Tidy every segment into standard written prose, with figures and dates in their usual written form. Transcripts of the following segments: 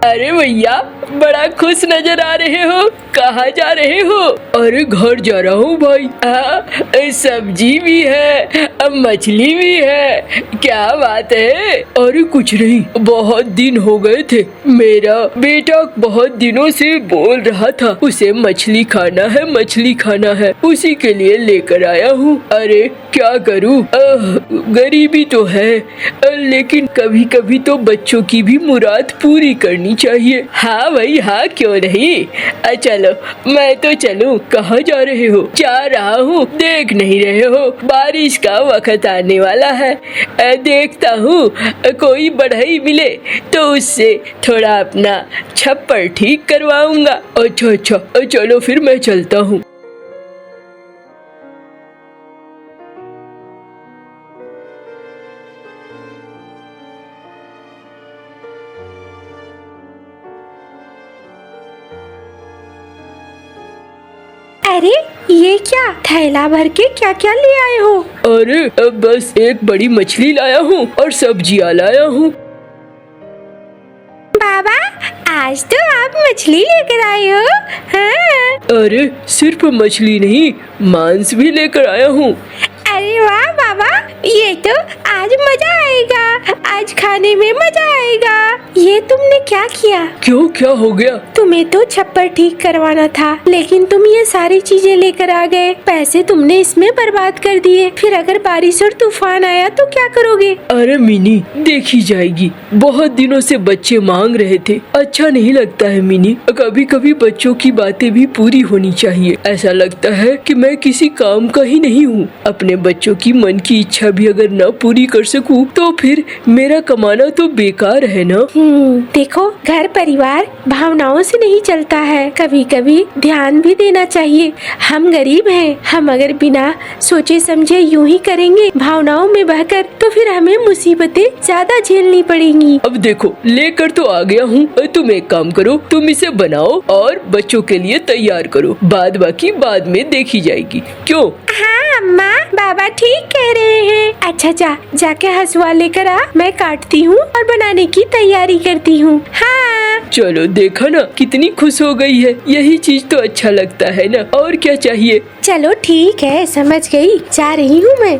अरे भैया, बड़ा खुश नजर आ रहे हो, कहाँ जा रहे हो? अरे घर जा रहा हूँ भाई। सब्जी भी है, मछली भी है, क्या बात है? अरे कुछ नहीं, बहुत दिन हो गए थे। मेरा बेटा बहुत दिनों से बोल रहा था उसे मछली खाना है, मछली खाना है, उसी के लिए लेकर आया हूँ। अरे क्या करूँ, गरीबी तो है, लेकिन कभी कभी तो बच्चों की भी मुराद पूरी करनी चाहिए। हाँ भाई हाँ, क्यों नहीं। चलो मैं तो चलूं। कहाँ जा रहे हो? जा रहा हूँ, देख नहीं रहे हो बारिश का वक्त आने वाला है। देखता हूँ कोई बढ़ई मिले तो उससे थोड़ा अपना छप्पर ठीक करवाऊंगा। अच्छा, चलो फिर मैं चलता हूँ। अरे ये क्या थैला भर के क्या क्या ले आए हो? अरे बस एक बड़ी मछली लाया हूँ और सब्जियाँ लाया हूँ। बाबा, आज तो आप मछली लेकर आए हो? हाँ। अरे सिर्फ मछली नहीं, मांस भी लेकर आया हूँ। अरे वाह बाबा, ये तो आज मजा आएगा, आज खाने में मजा आएगा। ये तुमने क्या किया? क्यों, क्या हो गया? तुम्हें तो छप्पर ठीक करवाना था, लेकिन तुम ये सारी चीजें लेकर आ गए। पैसे तुमने इसमें बर्बाद कर दिए। फिर अगर बारिश और तूफान आया तो क्या करोगे? अरे मिनी, देखी जाएगी, बहुत दिनों से बच्चे मांग रहे थे। अच्छा नहीं लगता है मिनी, कभी कभी बच्चों की बातें भी पूरी होनी चाहिए। ऐसा लगता है कि मैं किसी काम का ही नहीं हूँ। अपने बच्चों की मन की इच्छा भी अगर न पूरी कर सकूं तो फिर मेरा कमाना तो बेकार है ना। देखो, घर परिवार भावनाओं से नहीं चलता है, कभी कभी ध्यान भी देना चाहिए। हम गरीब हैं, हम अगर बिना सोचे समझे यूं ही करेंगे भावनाओं में बहकर, तो फिर हमें मुसीबतें ज्यादा झेलनी पड़ेंगी। अब देखो, लेकर तो आ गया हूँ। तुम एक काम करो, तुम इसे बनाओ और बच्चों के लिए तैयार करो, बाद बाकी बाद में देखी जाएगी। क्यों? हाँ अम्मा, बाबा ठीक कह रहे हैं। अच्छा जाके हंसुआ लेकर आ, मैं काटती हूँ और बनाने की तैयारी करती हूँ। हाँ चलो, देखा ना कितनी खुश हो गई है। यही चीज तो अच्छा लगता है ना, और क्या चाहिए। चलो ठीक है, समझ गई, जा रही हूँ मैं।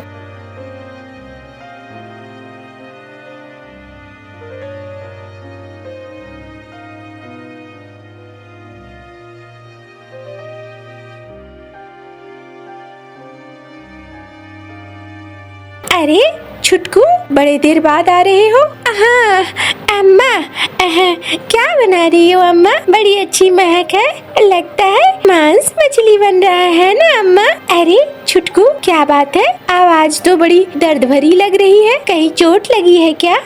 अरे छुटकू, बड़े देर बाद आ रहे हो? हाँ अम्मा, क्या बना रही हो अम्मा? बड़ी अच्छी महक है, लगता है मांस मछली बन रहा है ना अम्मा? अरे छुटकू, क्या बात है? आवाज तो बड़ी दर्द भरी लग रही है, कहीं चोट लगी है क्या?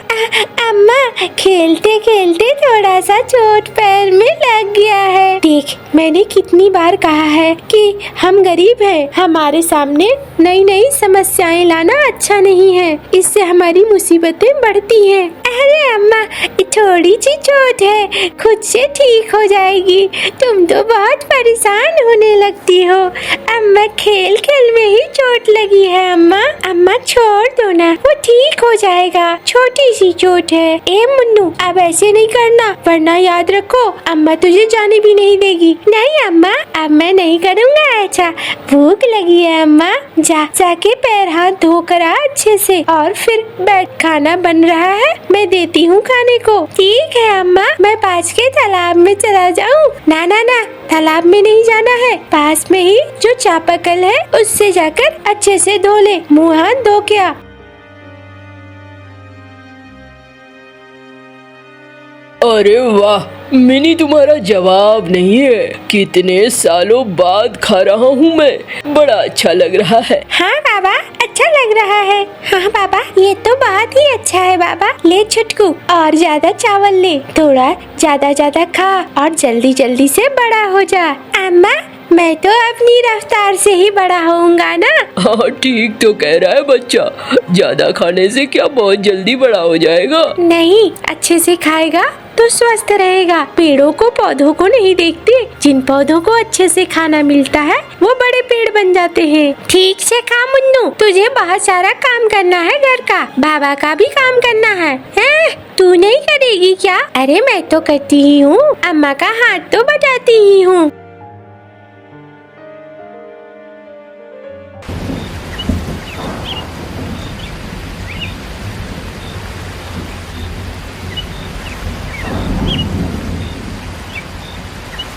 अम्मा, खेलते खेलते थोड़ा सा चोट पैर में लग गया है। देख, मैंने कितनी बार कहा है कि हम गरीब हैं, हमारे सामने नई नई समस्याएं लाना अच्छा नहीं है, इससे हमारी मुसीबतें बढ़ती हैं। अरे अम्मा, थोड़ी सी चोट है, खुद से ठीक हो जाएगी। तुम तो बहुत परेशान होने लगती हो। अम्मा, खेल खेल में ही चोट लगी है अम्मा। अम्मा छोड़ दो ना, वो ठीक हो जाएगा, छोटी सी चोट है। ए मुन्नू, अब ऐसे नहीं करना, वरना याद रखो अम्मा तुझे जाने भी नहीं देगी। नहीं अम्मा, अब मैं नहीं करूँगा ऐसा। भूख लगी है अम्मा, जाके पैर हाथ धोकर आ अच्छे से, और फिर बैठ, खाना बन रहा है, मैं देती हूँ खाने को। ठीक है अम्मा, मैं पास के तालाब में चला जाऊँ? ना, तालाब में नहीं जाना है, पास में ही जो चापाकल है उससे जाकर अच्छे से धो ले, मुँह हाथ धो के आ। अरे वाह मिनी, तुम्हारा जवाब नहीं है। कितने सालों बाद खा रहा हूँ मैं, बड़ा अच्छा लग रहा है। हाँ बाबा, अच्छा लग रहा है। हाँ बाबा, ये तो बहुत ही अच्छा है बाबा। ले छुटकू, और ज्यादा चावल ले, थोड़ा ज्यादा खा और जल्दी जल्दी से बड़ा हो जा। अम्मा, मैं तो अपनी रफ्तार से ही बड़ा होऊंगा ना। हाँ ठीक तो कह रहा है बच्चा, ज्यादा खाने से क्या बहुत जल्दी बड़ा हो जाएगा? नहीं, अच्छे से खाएगा तो स्वस्थ रहेगा। पेड़ों को पौधों को नहीं देखते, जिन पौधों को अच्छे से खाना मिलता है वो बड़े पेड़ बन जाते हैं। ठीक से खा मुन्नू, तुझे बहुत सारा काम करना है घर का, बाबा का भी काम करना है। तू नहीं करेगी क्या? अरे मैं तो करती ही हूँ, अम्मा का हाथ तो बटाती ही हूँ।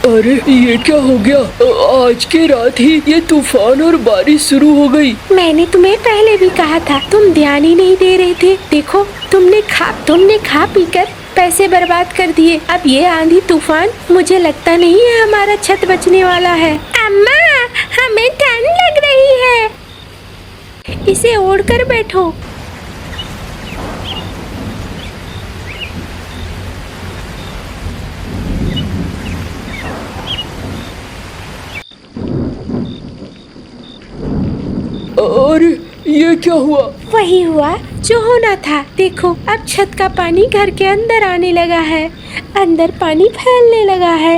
अरे ये क्या हो गया? आज के रात ही ये तूफान और बारिश शुरू हो गई। मैंने तुम्हें पहले भी कहा था, तुम ध्यान ही नहीं दे रहे थे। देखो तुमने खा पी कर पैसे बर्बाद कर दिए। अब ये आंधी तूफान, मुझे लगता नहीं है हमारा छत बचने वाला है। अम्मा, हमें ठंड लग रही है, इसे ओढ़ कर बैठो। अरे ये क्या हुआ? वही हुआ जो होना था। देखो अब छत का पानी घर के अंदर आने लगा है, अंदर पानी फैलने लगा है।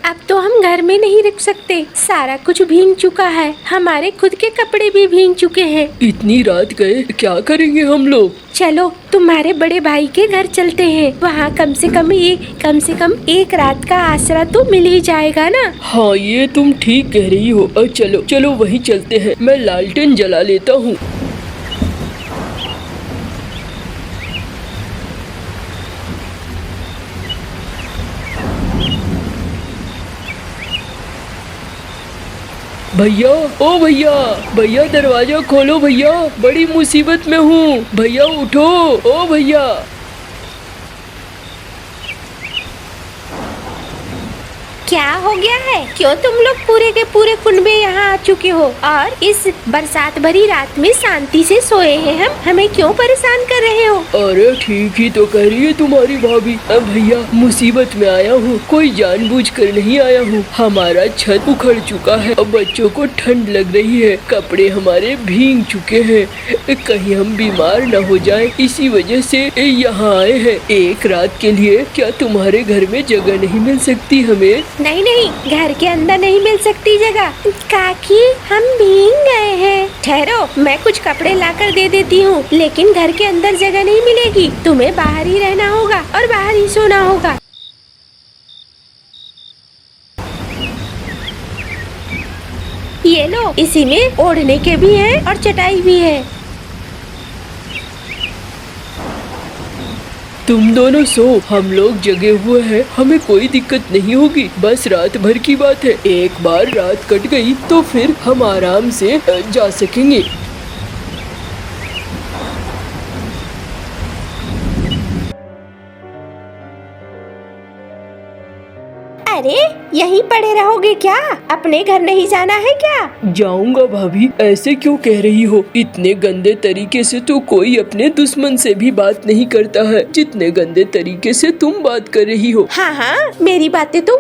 अब तो हम घर में नहीं रुक सकते, सारा कुछ भीग चुका है, हमारे खुद के कपड़े भी भीग चुके हैं। इतनी रात गए, क्या करेंगे हम लोग? चलो तुम्हारे बड़े भाई के घर चलते हैं, वहाँ कम से कम एक रात का आसरा तो मिल ही जाएगा ना। हाँ ये तुम ठीक कह रही हो। चलो चलो वहीं चलते हैं, मैं लालटेन जला लेता हूँ। भैया, ओ भैया, भैया दरवाजा खोलो भैया, बड़ी मुसीबत में हूँ। भैया उठो, ओ भैया। क्या हो गया है? क्यों तुम लोग पूरे के पूरे कुनबे यहाँ आ चुके हो और इस बरसात भरी रात में शांति से सोए हैं? हमें क्यों परेशान कर रहे हो? अरे ठीक ही तो कह रही है तुम्हारी भाभी। अब भैया मुसीबत में आया हूँ, कोई जानबूझकर नहीं आया हूँ। हमारा छत उखड़ चुका है, अब बच्चों को ठंड लग रही है, कपड़े हमारे भीग चुके हैं, कहीं हम बीमार न हो जाएं, इसी वजह से यहाँ आए हैं एक रात के लिए। क्या तुम्हारे घर में जगह नहीं मिल सकती हमें? नहीं नहीं, घर के अंदर नहीं मिल सकती जगह। काकी हम भीग गए हैं। ठहरो, मैं कुछ कपड़े लाकर दे देती हूँ, लेकिन घर के अंदर जगह नहीं मिलेगी, तुम्हें बाहर ही रहना होगा और बाहर ही सोना होगा। ये लो, इसी में ओढ़ने के भी हैं और चटाई भी है। तुम दोनों सो, हम लोग जगे हुए हैं, हमें कोई दिक्कत नहीं होगी, बस रात भर की बात है। एक बार रात कट गई तो फिर हम आराम से जा सकेंगे। अरे यहीं पड़े रहोगे क्या? अपने घर नहीं जाना है क्या? जाऊंगा भाभी, ऐसे क्यों कह रही हो? इतने गंदे तरीके से तो कोई अपने दुश्मन से भी बात नहीं करता है जितने गंदे तरीके से तुम बात कर रही हो। हाँ हाँ, मेरी बातें तो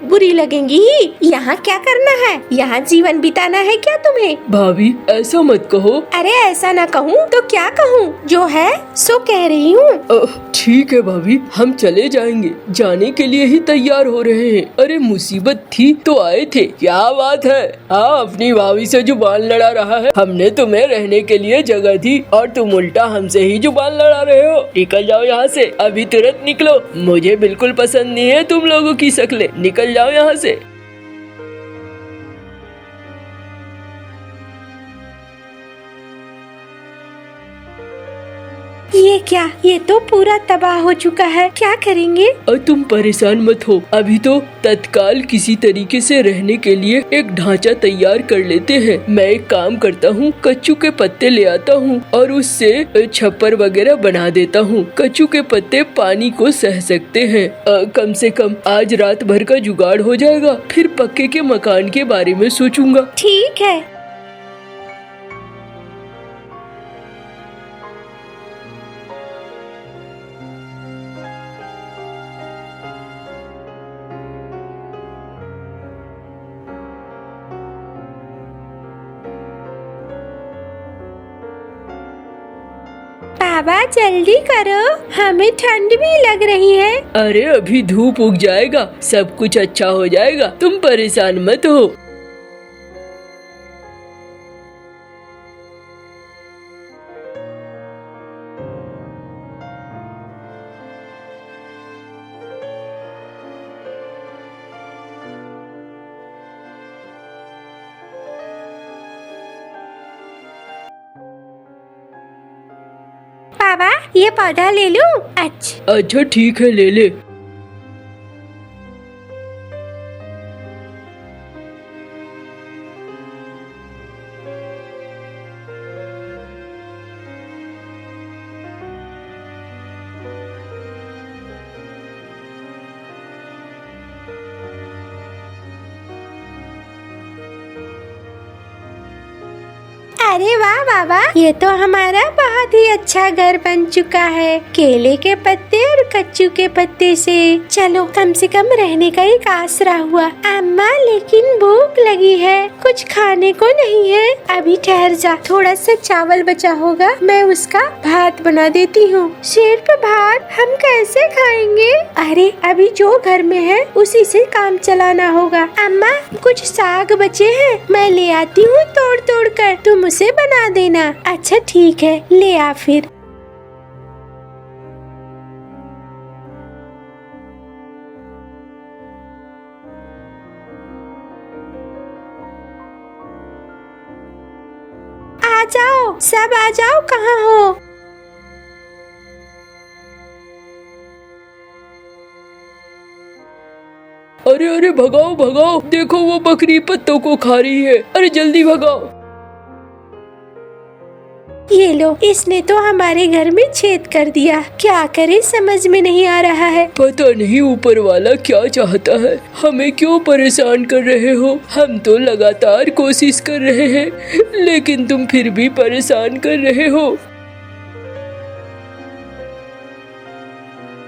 बुरी लगेंगी ही। यहाँ क्या करना है? यहाँ जीवन बिताना है क्या तुम्हें? भाभी ऐसा मत कहो। अरे ऐसा ना कहूँ तो क्या कहूँ? जो है सो कह रही हूँ। ठीक है भाभी, हम चले जाएंगे, जाने के लिए ही तैयार हो रहे हैं। अरे मुसीबत थी तो आए थे। क्या बात है? हाँ, अपनी भाभी से जुबान लड़ा रहा है। हमने तुम्हें रहने के लिए जगह दी और तुम उल्टा हमसे ही जुबान लड़ा रहे हो। निकल जाओ यहाँ से, अभी तुरंत निकलो। मुझे बिल्कुल पसंद नहीं है तुम लोगों की शक्लें। निकल जाओ यहाँ से। ये क्या? ये तो पूरा तबाह हो चुका है, क्या करेंगे? और तुम परेशान मत हो, अभी तो तत्काल किसी तरीके से रहने के लिए एक ढांचा तैयार कर लेते हैं। मैं एक काम करता हूँ, कच्चू के पत्ते ले आता हूँ और उससे छप्पर वगैरह बना देता हूँ। कच्चू के पत्ते पानी को सह सकते हैं। कम से कम आज रात भर का जुगाड़ हो जाएगा, फिर पक्के के मकान के बारे में सोचूंगा। ठीक है। बाबा जल्दी करो, हमें ठंड भी लग रही है। अरे अभी धूप उग जाएगा, सब कुछ अच्छा हो जाएगा, तुम परेशान मत हो। बाबा ये पौधा ले लूं? अच्छा ठीक है, ले ले। अरे वाह बाबा, ये तो हमारा बहुत ही अच्छा घर बन चुका है, केले के पत्ते और कच्चू के पत्ते से। चलो कम से कम रहने का एक आसरा हुआ। अम्मा लेकिन भूख लगी है, कुछ खाने को नहीं है। अभी ठहर जा, थोड़ा सा चावल बचा होगा, मैं उसका भात बना देती हूँ। सिर्फ भात हम कैसे खाएंगे? अरे अभी जो घर में है उसी से काम चलाना होगा। अम्मा कुछ साग बचे हैं, मैं ले आती हूँ तोड़ तोड़ कर, तुम उसे बना देना। अच्छा ठीक है, ले आ फिर। आ जाओ, सब आ जाओ, कहाँ हो? अरे अरे भगाओ भगाओ, देखो वो बकरी पत्तों को खा रही है, अरे जल्दी भगाओ। ये लो, इसने तो हमारे घर में छेद कर दिया, क्या करे समझ में नहीं आ रहा है। पता नहीं ऊपर वाला क्या चाहता है, हमें क्यों परेशान कर रहे हो? हम तो लगातार कोशिश कर रहे हैं, लेकिन तुम फिर भी परेशान कर रहे हो।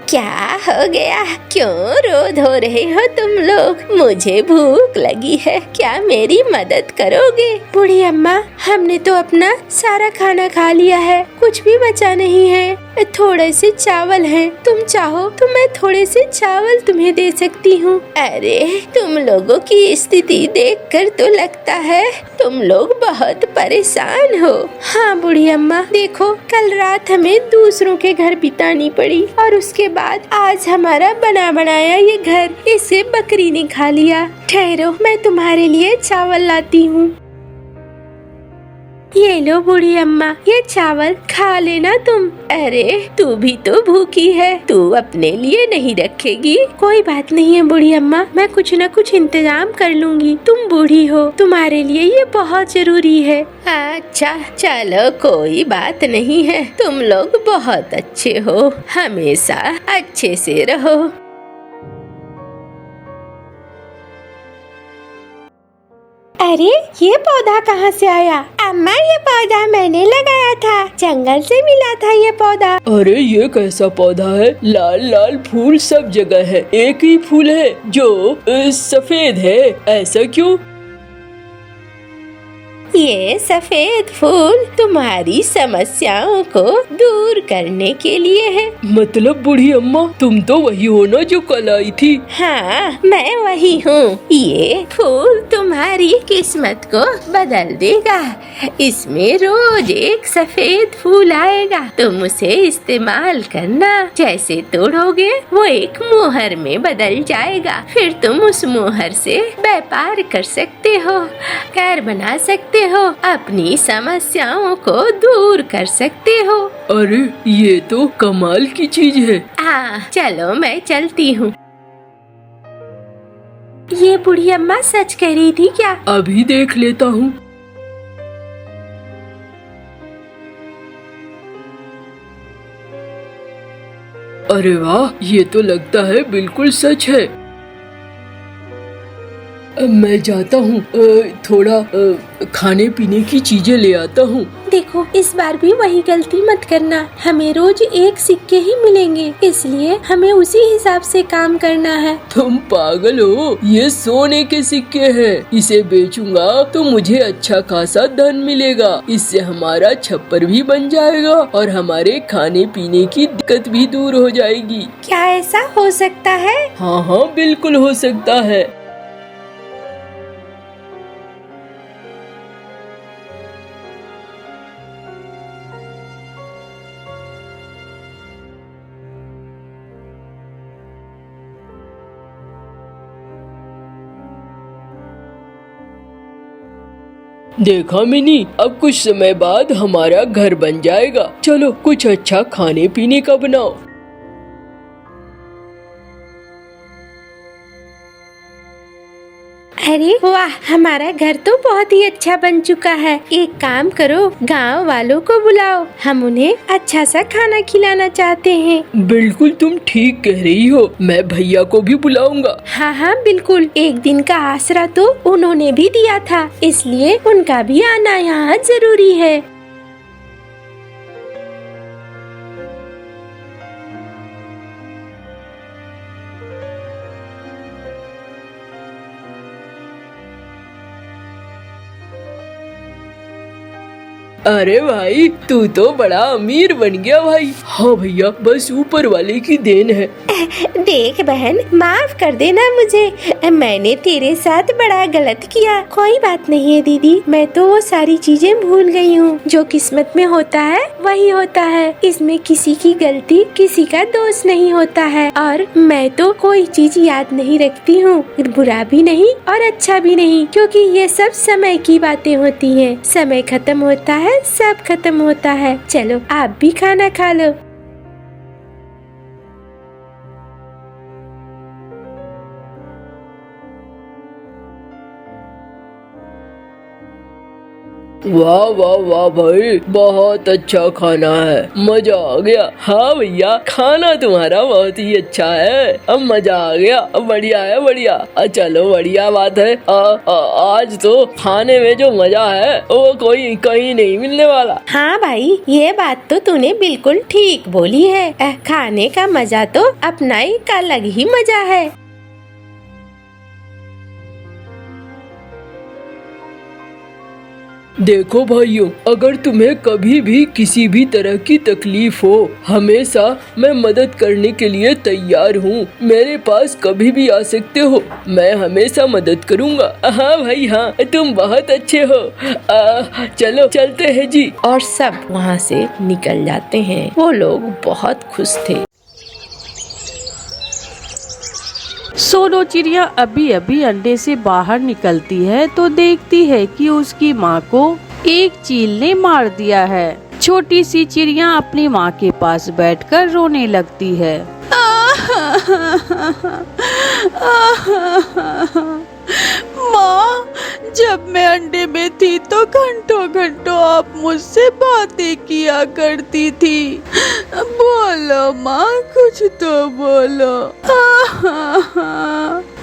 क्या हो गया? क्यों रो धो रहे हो तुम लोग? मुझे भूख लगी है, क्या मेरी मदद करोगे? बूढ़ी अम्मा, हमने तो अपना सारा खाना खा लिया है, कुछ भी बचा नहीं है। थोड़े से चावल हैं, तुम चाहो तो मैं थोड़े से चावल तुम्हें दे सकती हूँ। अरे तुम लोगों की स्थिति देखकर तो लगता है तुम लोग बहुत परेशान हो। हाँ बूढ़ी अम्मा, देखो कल रात हमें दूसरों के घर बितानी पड़ी और उसके बाद आज हमारा बना बनाया ये घर इसे बकरी ने खा लिया। ठहरो, मैं तुम्हारे लिए चावल लाती हूँ। ये लो बूढ़ी अम्मा, ये चावल खा लेना तुम। अरे तू भी तो भूखी है, तू अपने लिए नहीं रखेगी? कोई बात नहीं है बूढ़ी अम्मा, मैं कुछ न कुछ इंतजाम कर लूंगी। तुम बूढ़ी हो, तुम्हारे लिए ये बहुत जरूरी है। अच्छा चलो कोई बात नहीं है, तुम लोग बहुत अच्छे हो, हमेशा अच्छे से रहो। अरे ये पौधा कहाँ से आया? अम्मा ये पौधा मैंने लगाया था, जंगल से मिला था ये पौधा। अरे ये कैसा पौधा है? लाल लाल फूल सब जगह है, एक ही फूल है जो सफेद है, ऐसा क्यों? ये सफेद फूल तुम्हारी समस्याओं को दूर करने के लिए है। मतलब बूढ़ी अम्मा, तुम तो वही हो ना जो कल आई थी? हाँ मैं वही हूँ। ये फूल तुम्हारी किस्मत को बदल देगा। इसमें रोज एक सफेद फूल आएगा, तुम उसे इस्तेमाल करना। जैसे तोड़ोगे वो एक मोहर में बदल जाएगा, फिर तुम उस मोहर से व्यापार कर सकते हो, घर बना सकते हो, अपनी समस्याओं को दूर कर सकते हो। अरे ये तो कमाल की चीज है। हाँ चलो मैं चलती हूँ। ये बूढ़ी अम्मा सच कह रही थी क्या? अभी देख लेता हूँ। अरे वाह, ये तो लगता है बिल्कुल सच है। मैं जाता हूँ, थोड़ा खाने पीने की चीजें ले आता हूँ। देखो, इस बार भी वही गलती मत करना। हमें रोज एक सिक्के ही मिलेंगे, इसलिए हमें उसी हिसाब से काम करना है। तुम पागल हो, ये सोने के सिक्के हैं। इसे बेचूंगा तो मुझे अच्छा खासा धन मिलेगा। इससे हमारा छप्पर भी बन जाएगा और हमारे खाने पीने की दिक्कत भी दूर हो जाएगी। क्या ऐसा हो सकता है? हाँ हाँ, बिल्कुल हो सकता है। देखा मिनी, अब कुछ समय बाद हमारा घर बन जाएगा। चलो कुछ अच्छा खाने पीने का बनाओ। अरे वाह, हमारा घर तो बहुत ही अच्छा बन चुका है। एक काम करो, गांव वालों को बुलाओ, हम उन्हें अच्छा सा खाना खिलाना चाहते हैं। बिल्कुल तुम ठीक कह रही हो, मैं भैया को भी बुलाऊंगा। हाँ हाँ बिल्कुल, एक दिन का आसरा तो उन्होंने भी दिया था, इसलिए उनका भी आना यहाँ जरूरी है। अरे भाई, तू तो बड़ा अमीर बन गया भाई। हाँ भैया, बस ऊपर वाले की देन है। देख बहन, माफ कर देना मुझे, मैंने तेरे साथ बड़ा गलत किया। कोई बात नहीं है दीदी, मैं तो वो सारी चीजें भूल गई हूँ। जो किस्मत में होता है वही होता है, इसमें किसी की गलती, किसी का दोष नहीं होता है। और मैं तो कोई चीज याद नहीं रखती हूँ, बुरा भी नहीं और अच्छा भी नहीं, क्योंकि ये सब समय की बातें होती हैं। समय खत्म होता है, सब खत्म होता है। चलो आप भी खाना खा लो। वाह वाह वाह भाई, बहुत अच्छा खाना है, मजा आ गया। हाँ भैया, खाना तुम्हारा बहुत ही अच्छा है, अब मजा आ गया। अब बढ़िया है, बढ़िया। चलो बढ़िया बात है। आज तो खाने में जो मजा है वो कोई कहीं नहीं मिलने वाला। हाँ भाई, ये बात तो तूने बिल्कुल ठीक बोली है। खाने का मजा तो अपना एक अलग ही मजा है। देखो भाइयों, अगर तुम्हें कभी भी किसी भी तरह की तकलीफ हो, हमेशा मैं मदद करने के लिए तैयार हूँ। मेरे पास कभी भी आ सकते हो, मैं हमेशा मदद करूँगा। हाँ भाई हाँ, तुम बहुत अच्छे हो। चलो चलते हैं जी। और सब वहाँ से निकल जाते हैं। वो लोग बहुत खुश थे। सोनो चिड़िया अभी अभी अंडे से बाहर निकलती है तो देखती है कि उसकी माँ को एक चील ने मार दिया है। छोटी सी चिड़िया अपनी माँ के पास बैठकर रोने लगती है। माँ, जब मैं अंडे में थी तो घंटों घंटों आप मुझसे बातें किया करती थी। बोलो माँ, कुछ तो बोलो।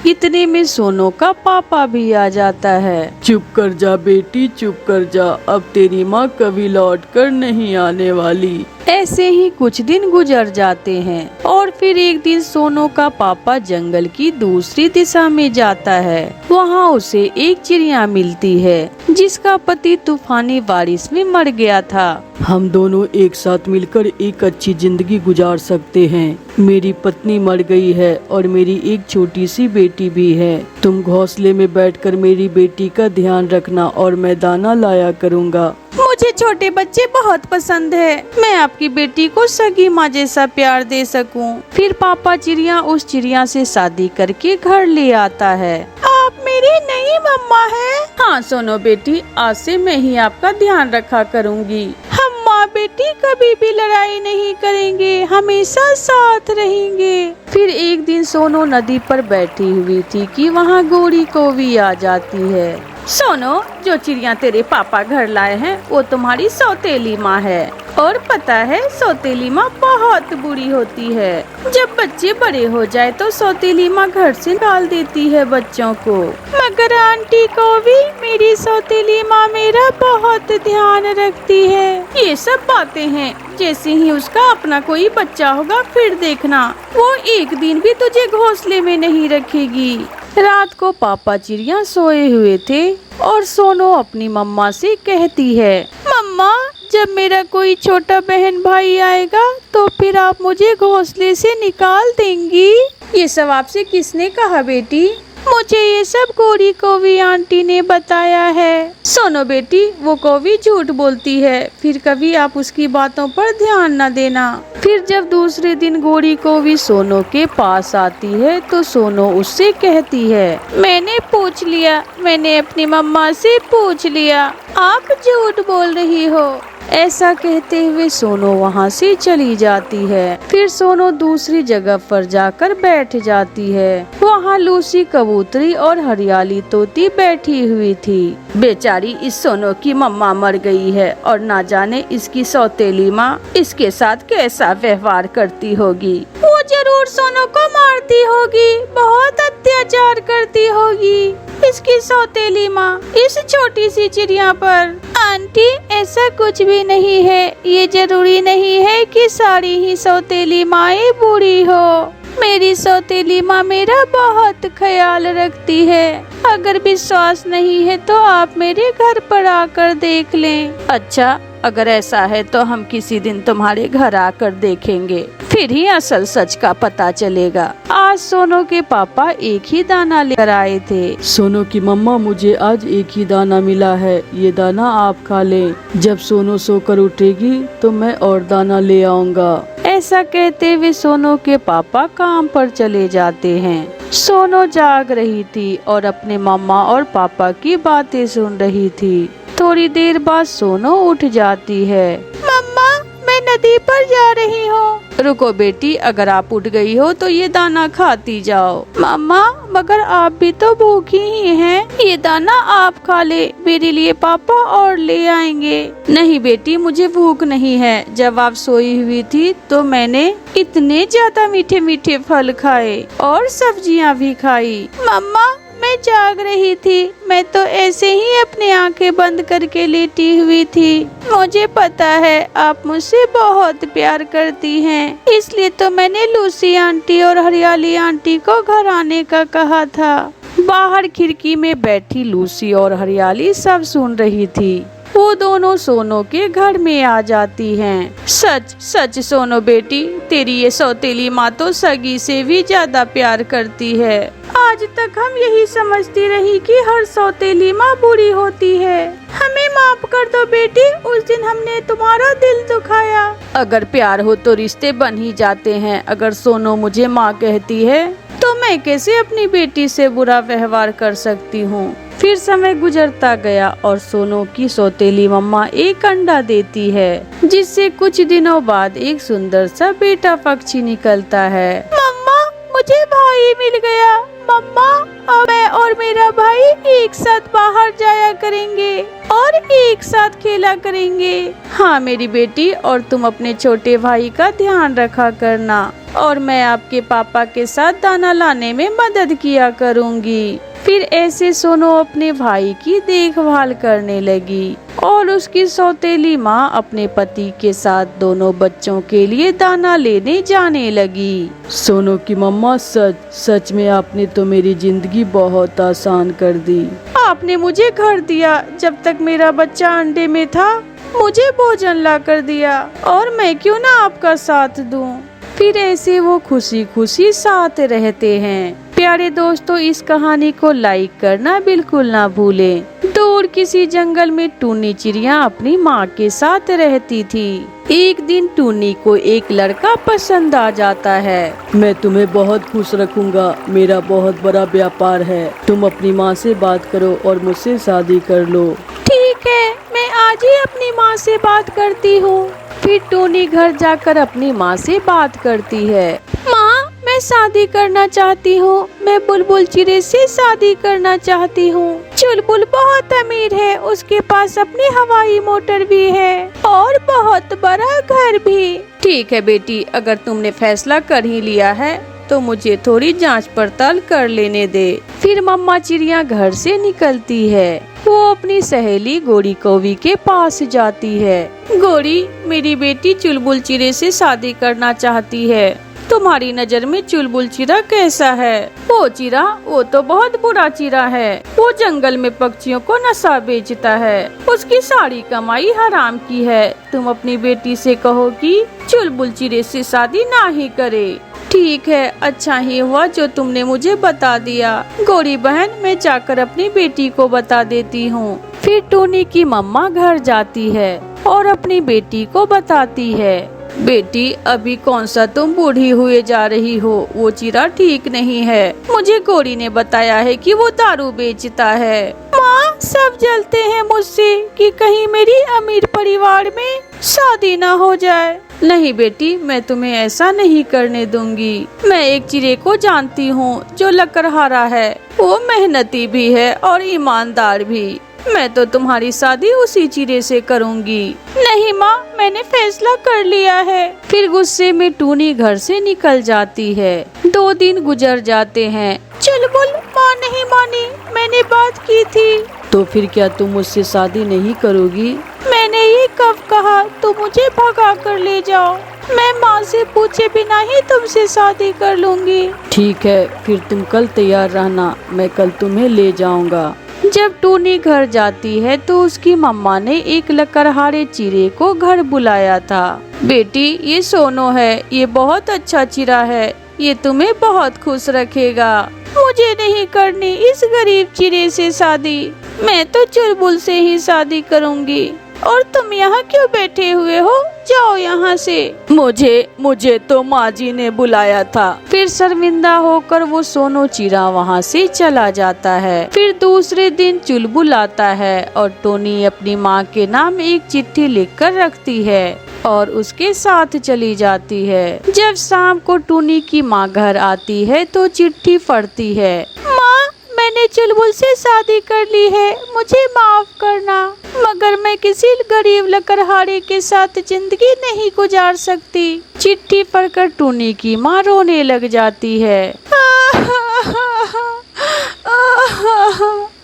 इतने में सोनो का पापा भी आ जाता है। चुप कर जा बेटी, चुप कर जा, अब तेरी माँ कभी लौट कर नहीं आने वाली। ऐसे ही कुछ दिन गुजर जाते हैं और फिर एक दिन सोनो का पापा जंगल की दूसरी दिशा में जाता है। वहाँ उसे एक चिड़िया मिलती है जिसका पति तूफानी बारिश में मर गया था। हम दोनों एक साथ मिलकर एक अच्छी जिंदगी गुजार सकते हैं। मेरी पत्नी मर गई है और मेरी एक छोटी सी बेटी भी है। तुम घोंसले में बैठकर मेरी बेटी का ध्यान रखना और मैं दाना लाया करूँगा। मुझे छोटे बच्चे बहुत पसंद है, मैं आपकी बेटी को सगी माँ जैसा प्यार दे सकूं। फिर पापा चिड़िया उस चिड़िया से शादी करके घर ले आता है। आप मेरी नई मम्मा हैं? हाँ सोनो बेटी, आज से मैं ही आपका ध्यान रखा करूँगी। हम माँ बेटी कभी भी लड़ाई नहीं करेंगे, हमेशा साथ रहेंगे। फिर एक दिन सोनो नदी पर बैठी हुई थी कि वहाँ गोरी कोवी आ जाती है। सोनो, जो चिड़िया तेरे पापा घर लाए हैं वो तुम्हारी सौतेली माँ है। और पता है सौतेली माँ बहुत बुरी होती है। जब बच्चे बड़े हो जाए तो सौतेली माँ घर से निकाल देती है बच्चों को। मगर आंटी को भी मेरी सौतेली माँ मेरा बहुत ध्यान रखती है। ये सब बातें हैं, जैसे ही उसका अपना कोई बच्चा होगा फिर देखना, वो एक दिन भी तुझे घोंसले में नहीं रखेगी। रात को पापा चिड़िया सोए हुए थे और सोनो अपनी मम्मा से कहती है, मम्मा जब मेरा कोई छोटा बहन भाई आएगा तो फिर आप मुझे घोंसले से निकाल देंगी? ये सब आपसे किसने कहा बेटी? मुझे ये सब गोरी कौवी आंटी ने बताया है। सोनो बेटी, वो कौवी झूठ बोलती है, फिर कभी आप उसकी बातों पर ध्यान न देना। फिर जब दूसरे दिन गोरी कौवी सोनो के पास आती है तो सोनो उससे कहती है, मैंने पूछ लिया, मैंने अपनी मम्मा से पूछ लिया, आप झूठ बोल रही हो। ऐसा कहते हुए सोनो वहाँ से चली जाती है। फिर सोनो दूसरी जगह पर जाकर बैठ जाती है। वहाँ लूसी कबूतरी और हरियाली तोती बैठी हुई थी। बेचारी इस सोनो की मम्मा मर गई है और ना जाने इसकी सौतेली माँ इसके साथ कैसा व्यवहार करती होगी। वो जरूर सोनो को मारती होगी, बहुत अत्याचार करती होगी इसकी सौतेली माँ इस छोटी सी चिड़िया पर। आंटी ऐसा कुछ भी नहीं है, ये जरूरी नहीं है कि सारी ही सौतेली माएँ बुरी हो। मेरी सौतेली माँ मेरा बहुत ख्याल रखती है। अगर विश्वास नहीं है तो आप मेरे घर पर आकर देख लें। अच्छा, अगर ऐसा है तो हम किसी दिन तुम्हारे घर आकर देखेंगे, फिर ही असल सच का पता चलेगा। आज सोनो के पापा एक ही दाना लेकर आए थे। सोनो की मम्मा, मुझे आज एक ही दाना मिला है, ये दाना आप खा लें। जब सोनो सोकर उठेगी तो मैं और दाना ले आऊँगा। ऐसा कहते हुए सोनो के पापा काम पर चले जाते हैं। सोनो जाग रही थी और अपने मम्मा और पापा की बातें सुन रही थी। थोड़ी देर बाद सोनो उठ जाती है। मम्मा, मैं नदी पर जा रही हूँ। रुको बेटी, अगर आप उठ गई हो तो ये दाना खाती जाओ। मम्मा, मगर आप भी तो भूखी ही हैं। ये दाना आप खा ले, मेरे लिए पापा और ले आएंगे। नहीं बेटी, मुझे भूख नहीं है। जब आप सोई हुई थी तो मैंने इतने ज्यादा मीठे मीठे फल खाए और सब्जियाँ भी खाई। मम्मा, मैं जाग रही थी, मैं तो ऐसे ही अपनी आंखें बंद करके लेटी हुई थी। मुझे पता है आप मुझसे बहुत प्यार करती हैं, इसलिए तो मैंने लूसी आंटी और हरियाली आंटी को घर आने का कहा था। बाहर खिड़की में बैठी लूसी और हरियाली सब सुन रही थी। वो दोनों सोनो के घर में आ जाती हैं। सच सच सोनो बेटी, तेरी ये सौतेली माँ तो सगी से भी ज्यादा प्यार करती है। आज तक हम यही समझती रही कि हर सौतेली माँ बुरी होती है। हमें माफ कर दो बेटी, उस दिन हमने तुम्हारा दिल दुखाया। अगर प्यार हो तो रिश्ते बन ही जाते हैं। अगर सोनो मुझे माँ कहती है तो मैं कैसे अपनी बेटी से बुरा व्यवहार कर सकती हूँ। फिर समय गुजरता गया और सोनो की सौतेली मम्मा एक अंडा देती है, जिससे कुछ दिनों बाद एक सुंदर सा बेटा पक्षी निकलता है। मम्मा, मुझे भाई मिल गया। मम्मा, अब मैं और मेरा भाई एक साथ बाहर जाया करेंगे और एक साथ खेला करेंगे। हाँ मेरी बेटी, और तुम अपने छोटे भाई का ध्यान रखा करना और मैं आपके पापा के साथ दाना लाने में मदद किया करूँगी। फिर ऐसे सोनो अपने भाई की देखभाल करने लगी और उसकी सौतेली माँ अपने पति के साथ दोनों बच्चों के लिए दाना लेने जाने लगी। सोनो की मम्मा, सच सच में आपने तो मेरी जिंदगी बहुत आसान कर दी। आपने मुझे घर दिया, जब तक मेरा बच्चा अंडे में था मुझे भोजन ला कर दिया, और मैं क्यों ना आपका साथ दूं। फिर ऐसे वो खुशी खुशी साथ रहते हैं। प्यारे दोस्तों, इस कहानी को लाइक करना बिल्कुल ना भूलें। दूर किसी जंगल में टूनी चिड़िया अपनी माँ के साथ रहती थी। एक दिन टूनी को एक लड़का पसंद आ जाता है। मैं तुम्हें बहुत खुश रखूंगा, मेरा बहुत बड़ा व्यापार है। तुम अपनी माँ से बात करो और मुझसे शादी कर लो। ठीक है, मैं आज ही अपनी माँ से बात करती हूँ। फिर टूनी घर जाकर अपनी माँ से बात करती है। माँ, मैं शादी करना चाहती हूँ। मैं बुलबुल चिड़े से शादी करना चाहती हूँ। चुलबुल बहुत अमीर है, उसके पास अपनी हवाई मोटर भी है और बहुत बड़ा घर भी। ठीक है बेटी, अगर तुमने फैसला कर ही लिया है तो मुझे थोड़ी जांच पड़ताल कर लेने दे। फिर मम्मा चिड़िया घर से निकलती है। वो अपनी सहेली गोरी कौवी के पास जाती है। गोरी, मेरी बेटी चुलबुल चिड़े से शादी करना चाहती है। तुम्हारी नजर में चुलबुल चिड़ा कैसा है? वो चिड़ा, वो तो बहुत बुरा चिड़ा है। वो जंगल में पक्षियों को नशा बेचता है। उसकी सारी कमाई हराम की है। तुम अपनी बेटी से कहो कि चुलबुल चिड़े से शादी ना ही करे। ठीक है, अच्छा ही हुआ जो तुमने मुझे बता दिया। गोरी बहन, मैं जाकर अपनी बेटी को बता देती हूँ। फिर टूनी की मम्मा घर जाती है और अपनी बेटी को बताती है, बेटी अभी कौन सा तुम बूढ़ी हुए जा रही हो। वो चिड़ा ठीक नहीं है। मुझे गोरी ने बताया है कि वो दारू बेचता है। माँ, सब जलते हैं मुझसे कि कहीं मेरी अमीर परिवार में शादी ना हो जाए। नहीं बेटी, मैं तुम्हें ऐसा नहीं करने दूंगी। मैं एक चिड़े को जानती हूँ जो लकड़हारा है। वो मेहनती भी है और ईमानदार भी। मैं तो तुम्हारी शादी उसी चिड़े से करूंगी। नहीं माँ, मैंने फैसला कर लिया है। फिर गुस्से में टूनी घर से निकल जाती है। 2 दिन गुजर जाते हैं। चुलबुल, माँ नहीं मानी, मैंने बात की थी। तो फिर क्या तुम मुझसे शादी नहीं करोगी? मैंने ये कब कहा? तुम मुझे भगा कर ले जाओ। मैं माँ से पूछे बिना ही तुमसे शादी कर लूंगी। ठीक है, फिर तुम कल तैयार रहना, मैं कल तुम्हें ले जाऊंगा। जब टूनी घर जाती है तो उसकी मम्मा ने एक लकड़हारे चिड़े को घर बुलाया था। बेटी, ये सोनो है। ये बहुत अच्छा चिड़ा है। ये तुम्हें बहुत खुश रखेगा। मुझे नहीं करनी इस गरीब चिड़े से शादी। मैं तो चुलबुल से ही शादी करूंगी। और तुम यहाँ क्यों बैठे हुए हो? जाओ यहाँ से। मुझे तो माँ जी ने बुलाया था। फिर शर्मिंदा होकर वो सोनो चिड़ा वहाँ से चला जाता है। फिर दूसरे दिन चुलबुल आता है और टोनी अपनी माँ के नाम एक चिट्ठी लिखकर रखती है और उसके साथ चली जाती है। जब शाम को टोनी की माँ घर आती है तो चिट्ठी पढ़ती है, माँ, मैंने चुलबुल से शादी कर ली है। मुझे माफ करना, मगर मैं किसी गरीब लकड़हारे के साथ जिंदगी नहीं गुजार सकती। चिट्ठी पढ़कर टूनी की माँ रोने लग जाती है।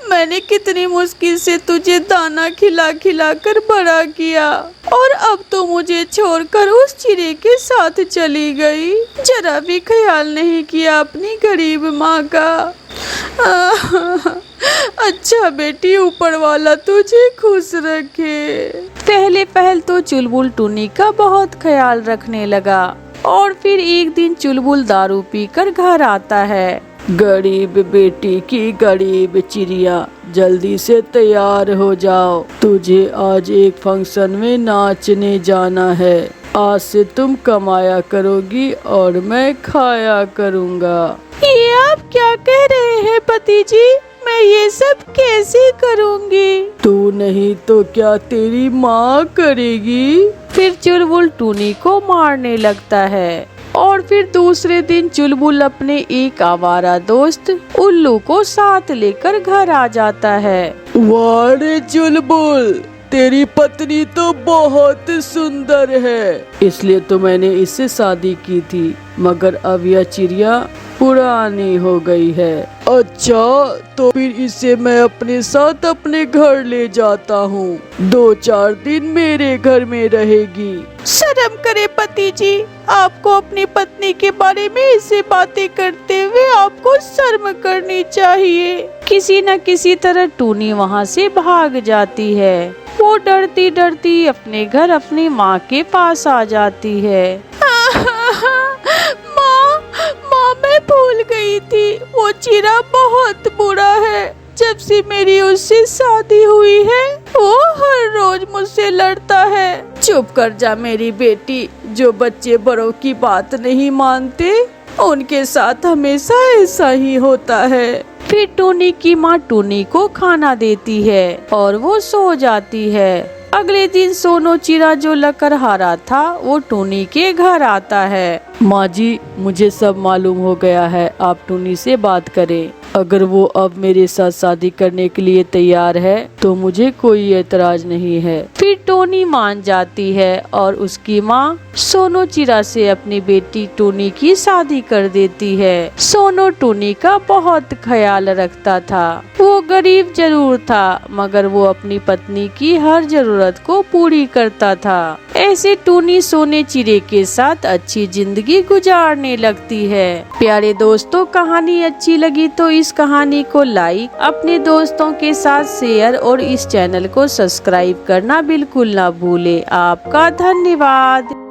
मैंने कितनी मुश्किल से तुझे दाना खिला खिला कर बड़ा किया और अब तो मुझे छोड़कर उस चिड़े के साथ चली गई। जरा भी ख्याल नहीं किया अपनी गरीब माँ का। अच्छा बेटी, ऊपर वाला तुझे खुश रखे। पहले तो चुलबुल टूनी का बहुत ख्याल रखने लगा और फिर एक दिन चुलबुल दारू पीकर घर आता है। गरीब बेटी की गरीब चिड़िया, जल्दी से तैयार हो जाओ। तुझे आज एक फंक्शन में नाचने जाना है। आज से तुम कमाया करोगी और मैं खाया करूँगा। ये आप क्या कह रहे हैं पति जी? मैं ये सब कैसे करूँगी? तू नहीं तो क्या तेरी माँ करेगी? फिर चुलबुल टूनी को मारने लगता है। और फिर दूसरे दिन चुलबुल अपने एक आवारा दोस्त उल्लू को साथ लेकर घर आ जाता है। वाह रे चुलबुल, तेरी पत्नी तो बहुत सुंदर है, इसलिए तो मैंने इससे शादी की थी, मगर अब यह चिड़िया पुरानी हो गई है। अच्छा, तो फिर इसे मैं अपने साथ अपने घर ले जाता हूँ। 2-4 दिन मेरे घर में रहेगी। शर्म करे पति जी, आपको अपनी पत्नी के बारे में ऐसे बातें करते हुए आपको शर्म करनी चाहिए। किसी न किसी तरह टूनी वहाँ से भाग जाती है। वो डरती डरती अपने घर अपनी माँ के पास आ जाती है। माँ, मैं भूल गई थी, वो चिड़ा बहुत बुरा है। जब से मेरी उससे शादी हुई है वो हर रोज मुझसे लड़ता है। चुप कर जा मेरी बेटी, जो बच्चे बड़ों की बात नहीं मानते उनके साथ हमेशा ऐसा ही होता है। फिर टूनी की माँ टूनी को खाना देती है और वो सो जाती है। अगले दिन सोनो चिड़ा जो लकड़हारा था वो टूनी के घर आता है। माँ जी, मुझे सब मालूम हो गया है, आप टूनी से बात करें। अगर वो अब मेरे साथ शादी करने के लिए तैयार है तो मुझे कोई एतराज नहीं है। फिर टोनी मान जाती है और उसकी माँ सोनू चिरा से अपनी बेटी टोनी की शादी कर देती है। सोनू टोनी का बहुत ख्याल रखता था। वो गरीब जरूर था मगर वो अपनी पत्नी की हर जरूरत को पूरी करता था। ऐसे टोनी सोने चिरे के साथ अच्छी जिंदगी गुजारने लगती है। प्यारे दोस्तों, कहानी अच्छी लगी तो इस कहानी को लाइक, अपने दोस्तों के साथ शेयर और इस चैनल को सब्सक्राइब करना बिल्कुल ना भूले। आपका धन्यवाद।